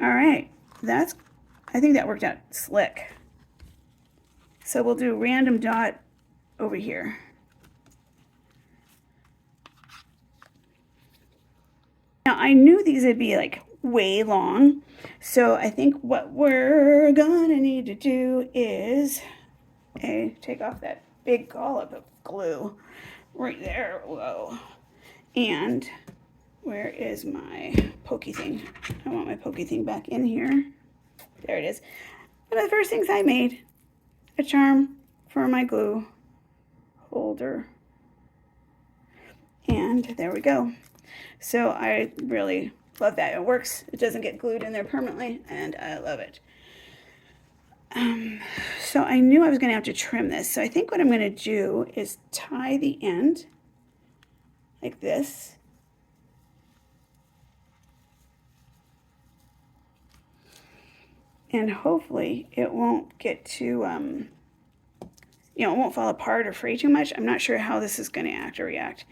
All right, I think that worked out slick. So we'll do random dot over here. Now I knew these would be like way long, so I think what we're gonna need to do is take off that big dollop of glue right there. Whoa. And where is my pokey thing? I want my pokey thing back in here. There it is. One of the first things I made, a charm for my glue holder. And there we go. So I really love that. It works. It doesn't get glued in there permanently, and I love it. So I knew I was going to have to trim this. So I think what I'm going to do is tie the end like this. And hopefully it won't get too, it won't fall apart or fray too much. I'm not sure how this is going to act or react.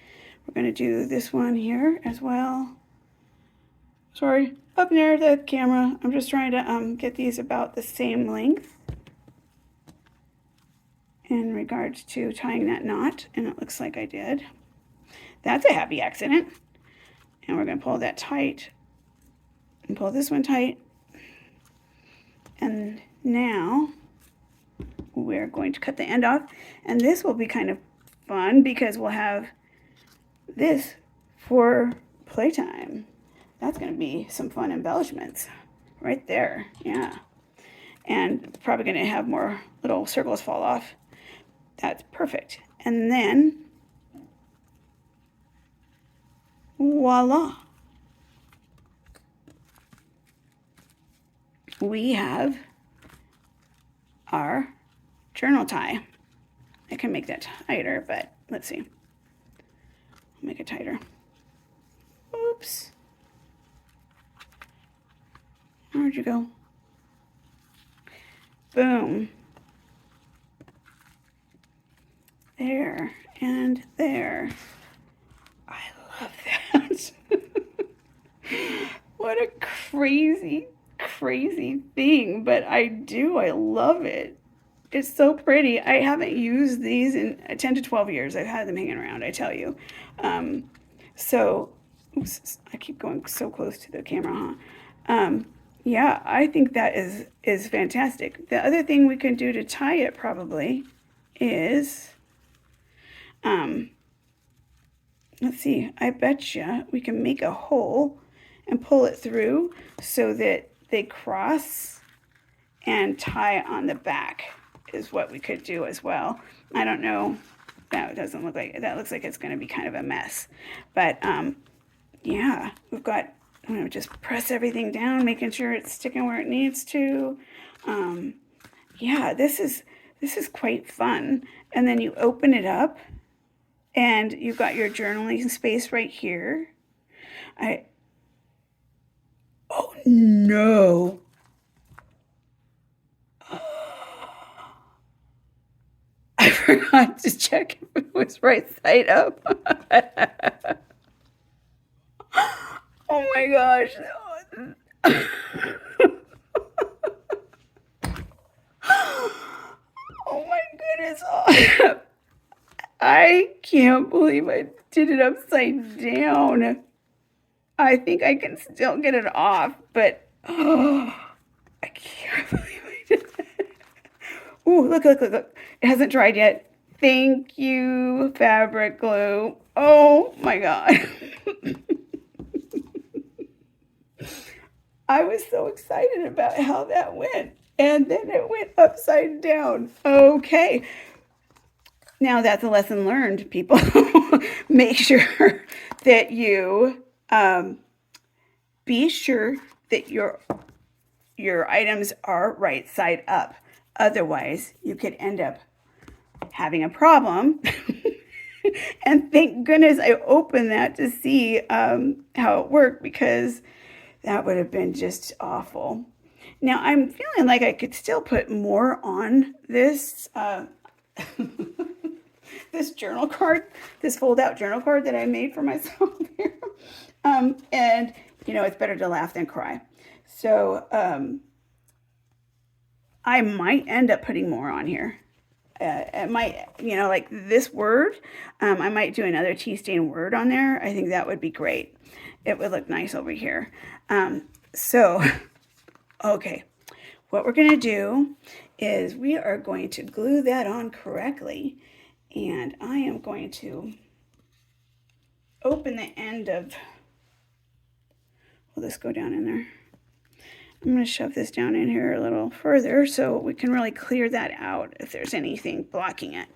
We're going to do this one here as well. Sorry, up near the camera. I'm just trying to get these about the same length in regards to tying that knot, and it looks like I did. That's a happy accident. And we're going to pull that tight and pull this one tight. And now we're going to cut the end off, and this will be kind of fun because we'll have this for playtime. That's going to be some fun embellishments right there. Yeah. And probably going to have more little circles fall off. That's perfect. And then voila. We have our journal tie. I can make that tighter, but let's see. I'll make it tighter. Oops. Where'd you go? Boom. There and there. I love that. What a crazy thing, but I love it. It's so pretty. I haven't used these in 10 to 12 years. I've had them hanging around, I tell you. So oops, I keep going so close to the camera, huh? Yeah, I think that is fantastic. The other thing we can do to tie it probably is let's see, I bet you we can make a hole and pull it through so that they cross and tie on the back is what we could do as well. I don't know. That doesn't look like, that looks like it's going to be kind of a mess. But yeah, we've got, I'm going to just press everything down, making sure it's sticking where it needs to. Yeah, this is quite fun. And then you open it up and you've got your journaling space right here. Oh no. I forgot to check if it was right side up. Oh my gosh. Oh my goodness. I can't believe I did it upside down. I think I can still get it off, but oh, I can't believe I did that. Ooh, look. It hasn't dried yet. Thank you, fabric glue. Oh my God. I was so excited about how that went. And then it went upside down. Okay. Now that's a lesson learned, people. Make sure that you be sure that your items are right side up. Otherwise, you could end up having a problem. And thank goodness I opened that to see how it worked, because that would have been just awful. Now I'm feeling like I could still put more on this this journal card, this fold-out journal card that I made for myself here. And you know, it's better to laugh than cry. So I might end up putting more on here. It might, you know, like this word, I might do another tea stain word on there. I think that would be great. It would look nice over here. So, okay, what we're going to do is we are going to glue that on correctly. And I am going to open the end of, will this go down in there? I'm going to shove this down in here a little further so we can really clear that out if there's anything blocking it.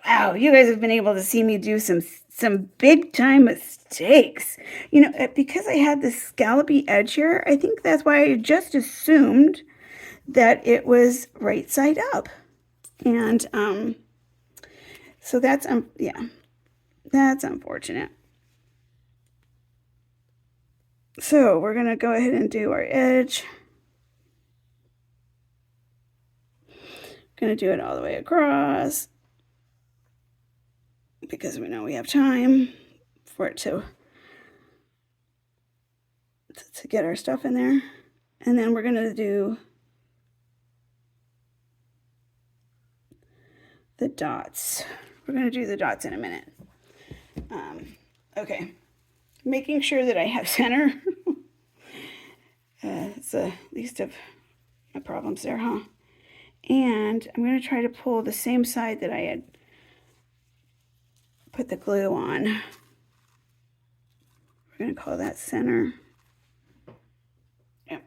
Wow, you guys have been able to see me do some big time mistakes. You know, because I had this scallopy edge here, I think that's why I just assumed that it was right side up. And so that's yeah, that's unfortunate. So we're gonna go ahead and do our edge. Gonna do it all the way across because we know we have time for it to get our stuff in there. And then we're gonna do the dots. We're gonna do the dots in a minute. Okay, making sure that I have center. It's the least of my problems there, huh? And I'm going to try to pull the same side that I had put the glue on. We're going to call that center. Yep.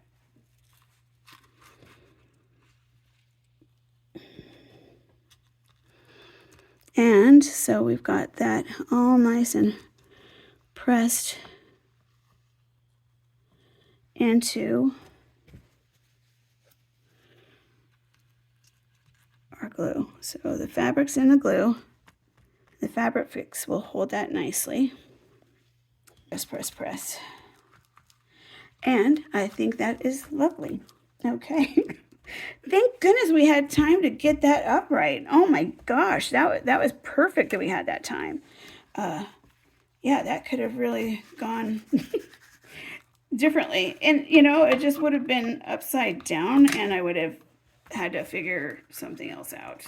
And so we've got that all nice and pressed into our glue. So the fabric's in the glue. The fabric fix will hold that nicely. Press, press, press. And I think that is lovely. Okay. Thank goodness we had time to get that upright. Oh my gosh, that was perfect that we had that time. Yeah, that could have really gone differently. And, you know, it just would have been upside down and I would have had to figure something else out.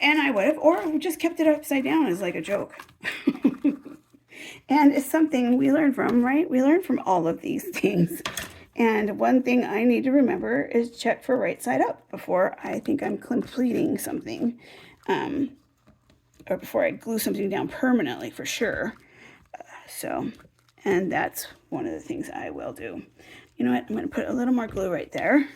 And I would have, or just kept it upside down as like a joke. And it's something we learn from, right? We learn from all of these things. And one thing I need to remember is check for right side up before I think I'm completing something. Or before I glue something down permanently for sure. And that's one of the things I will do. You know what? I'm going to put a little more glue right there.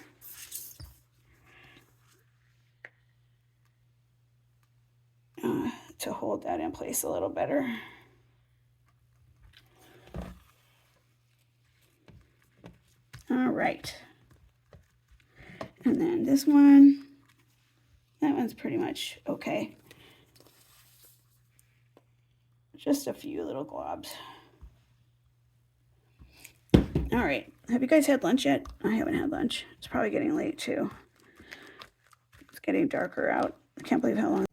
To hold that in place a little better. All right. And then this one, that one's pretty much okay. Just a few little globs. All right. Have you guys had lunch yet? I haven't had lunch. It's probably getting late too. It's getting darker out. I can't believe how long.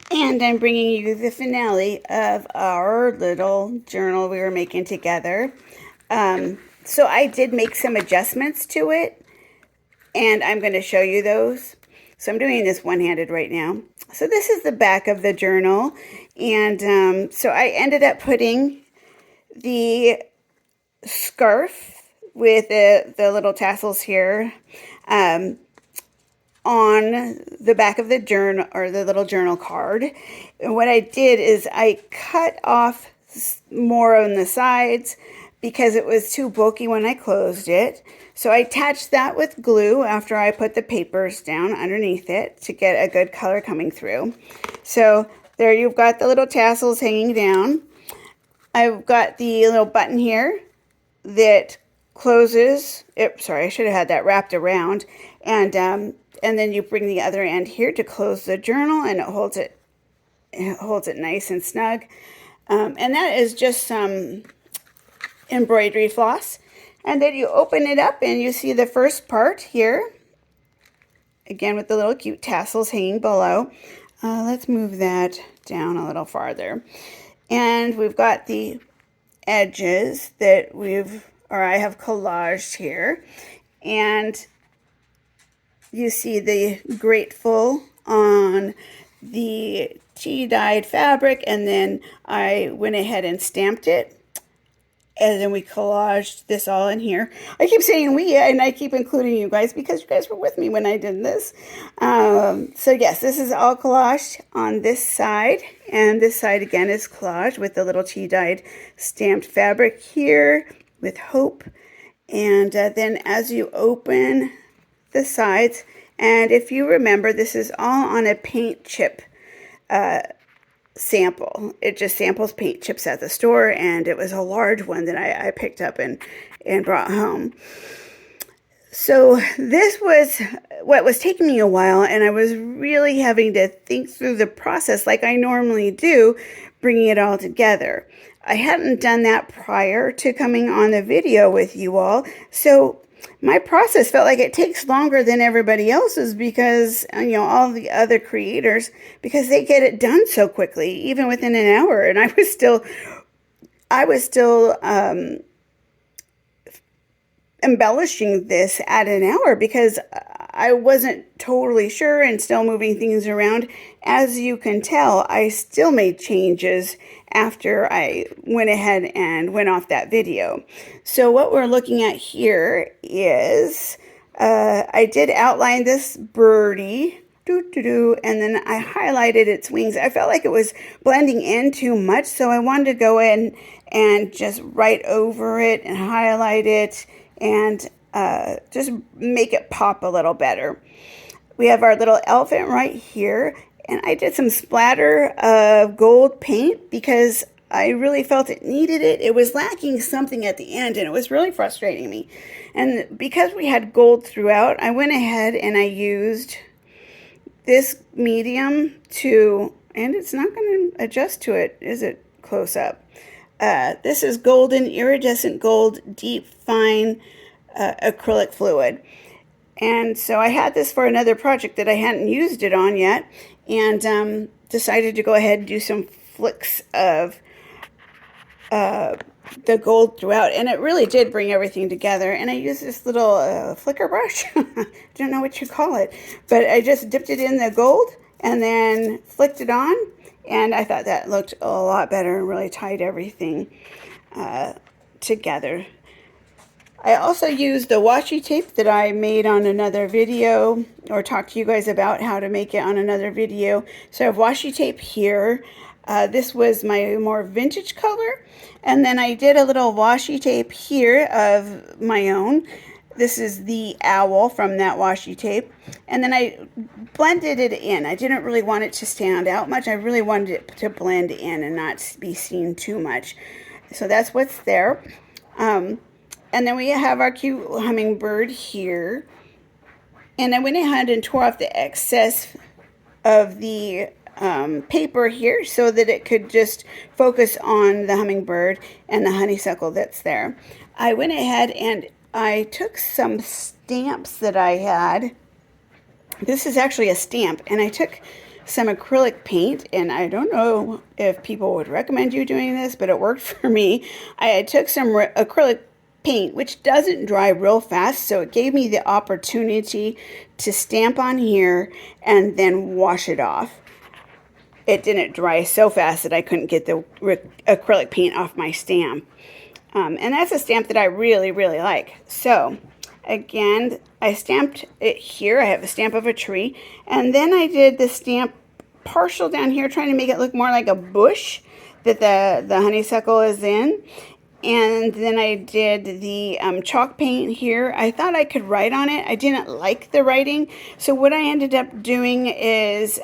And I'm bringing you the finale of our little journal we were making together. So I did make some adjustments to it, and I'm going to show you those. So I'm doing this one-handed right now. So this is the back of the journal, and so I ended up putting the scarf with the little tassels here on the back of the journal, or the little journal card. And what I did is I cut off more on the sides because it was too bulky when I closed it. So I attached that with glue after I put the papers down underneath it to get a good color coming through. So there you've got the little tassels hanging down. I've got the little button here that closes it. Sorry, I should have had that wrapped around. And then you bring the other end here to close the journal, and it holds it nice and snug. And that is just some embroidery floss. And then you open it up and you see the first part here, again with the little cute tassels hanging below. Let's move that down a little farther. And we've got the edges that I have collaged here. And you see the grateful on the tea-dyed fabric, and then I went ahead and stamped it. And then we collaged this all in here. I keep saying we, and I keep including you guys because you guys were with me when I did this. So yes, this is all collaged on this side. And this side again is collaged with the little tea-dyed stamped fabric here with hope. And then as you open the sides, and if you remember, this is all on a paint chip sample. It just samples paint chips at the store, and it was a large one that I picked up and brought home. So this was what was taking me a while, and I was really having to think through the process like I normally do, bringing it all together. I hadn't done that prior to coming on the video with you all, so my process felt like it takes longer than everybody else's because, all the other creators, because they get it done so quickly, even within an hour. And I was still embellishing this at an hour because I wasn't totally sure and still moving things around. As you can tell, I still made changes after I went ahead and went off that video. So what we're looking at here is I did outline this birdie, and then I highlighted its wings. I felt like it was blending in too much, so I wanted to go in and just write over it and highlight it and just make it pop a little better. We have our little elephant right here, and I did some splatter of gold paint because I really felt it needed it. It was lacking something at the end, and it was really frustrating me. And because we had gold throughout, I went ahead and I used this medium and it's not going to adjust to it, is it, close up? This is golden, iridescent gold, deep, fine acrylic fluid. And so I had this for another project that I hadn't used it on yet, and decided to go ahead and do some flicks of the gold throughout, and it really did bring everything together. And I used this little flicker brush. I don't know what you call it, but I just dipped it in the gold and then flicked it on, and I thought that looked a lot better and really tied everything together. I also used the washi tape that I made on another video, or talked to you guys about how to make it on another video. So I have washi tape here. This was my more vintage color. And then I did a little washi tape here of my own. This is the owl from that washi tape. And then I blended it in. I didn't really want it to stand out much. I really wanted it to blend in and not be seen too much. So that's what's there. And then we have our cute hummingbird here. And I went ahead and tore off the excess of the paper here so that it could just focus on the hummingbird and the honeysuckle that's there. I went ahead and I took some stamps that I had. This is actually a stamp, and I took some acrylic paint, and I don't know if people would recommend you doing this, but it worked for me. I took some acrylic paint, which doesn't dry real fast, so it gave me the opportunity to stamp on here and then wash it off. It didn't dry so fast that I couldn't get the acrylic paint off my stamp. And that's a stamp that I really, really like. So again, I stamped it here. I have a stamp of a tree. And then I did the stamp partial down here, trying to make it look more like a bush that the honeysuckle is in. And then I did the chalk paint here. I thought I could write on it. I didn't like the writing. So what I ended up doing is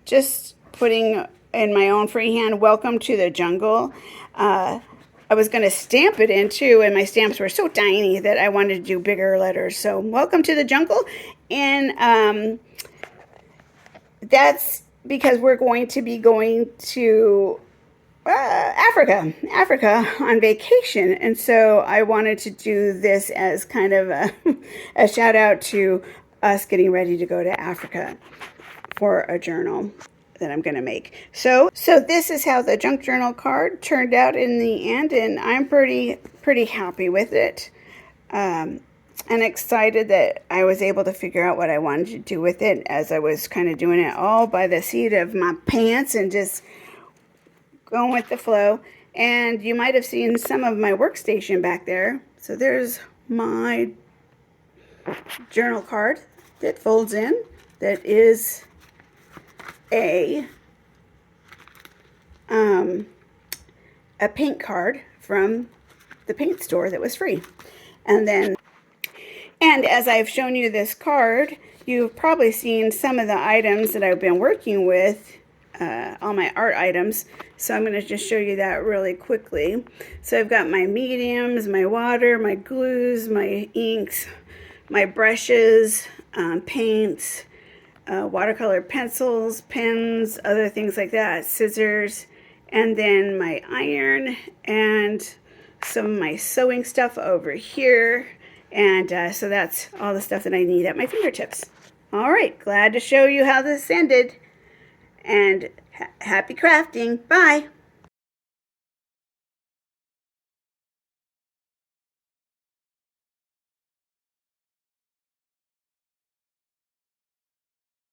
just putting in my own freehand, "Welcome to the Jungle." I was going to stamp it in too, and my stamps were so tiny that I wanted to do bigger letters. So "Welcome to the Jungle." And that's because we're going to be going to Africa on vacation, and so I wanted to do this as kind of a shout out to us getting ready to go to Africa for a journal. that I'm going to make. So this is how the junk journal card turned out in the end, and I'm pretty happy with it. And excited that I was able to figure out what I wanted to do with it, as I was kind of doing it all by the seat of my pants and just going with the flow. And you might have seen some of my workstation back there. So there's my journal card that folds in, that is a paint card from the paint store that was free. And as I've shown you this card, you've probably seen some of the items that I've been working with, all my art items. So I'm going to just show you that really quickly. So I've got my mediums, my water, my glues, my inks, my brushes, paints, watercolor pencils, pens, other things like that, scissors, and then my iron and some of my sewing stuff over here. And so that's all the stuff that I need at my fingertips. All right, glad to show you how this ended. And happy crafting. Bye.